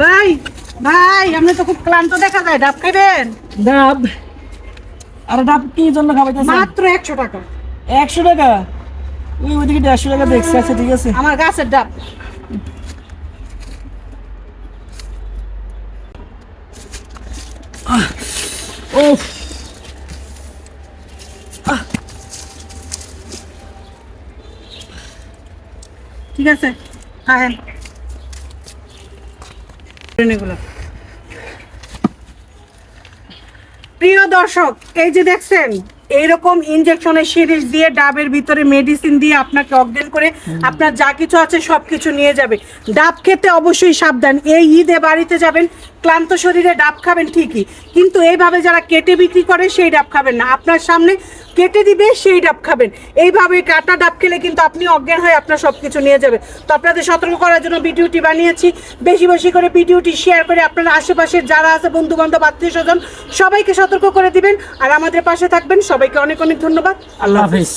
ভাই ভাই আপনি তো খুব ক্লান্ত দেখা যায়, ডাব খাবেন? ডাব? আর ডাব কি জন্য খাবাইতেছেন? মাত্র 100 টাকা। 100 টাকা? ওইদিকে 150 টাকা দেখছি। আচ্ছা ঠিক আছে। আমার গাছের ডাব। ওফ, ঠিক আছে, হ্যাঁ এগুলো। প্রিয় দর্শক, এই যে দেখছেন এইরকম ইনজেকশনের সিরিজ দিয়ে ডাবের ভিতরে মেডিসিন দিয়ে আপনাকে অজ্ঞান করে আপনার যা কিছু আছে সব কিছু নিয়ে যাবে। ডাব খেতে অবশ্যই সাবধান। এই ঈদে বাড়িতে যাবেন, ক্লান্ত শরীরে ডাব খাবেন ঠিকই, কিন্তু এইভাবে যারা কেটে বিক্রি করে সেই ডাব খাবেন না। আপনার সামনে কেটে দিবে সেই ডাব খাবেন। এইভাবে কাটা ডাব খেলে কিন্তু আপনি অজ্ঞান হয়ে আপনার সব কিছু নিয়ে যাবে। তো আপনাদের সতর্ক করার জন্য ভিডিওটি বানিয়েছি। বেশি বেশি করে ভিডিওটি শেয়ার করে আপনার আশেপাশে যারা আছে বন্ধু বান্ধব আত্মীয় স্বজন সবাইকে সতর্ক করে দিবেন আর আমাদের পাশে থাকবেন। সবাইকে অনেক অনেক ধন্যবাদ। আল্লাহ হাফেজ।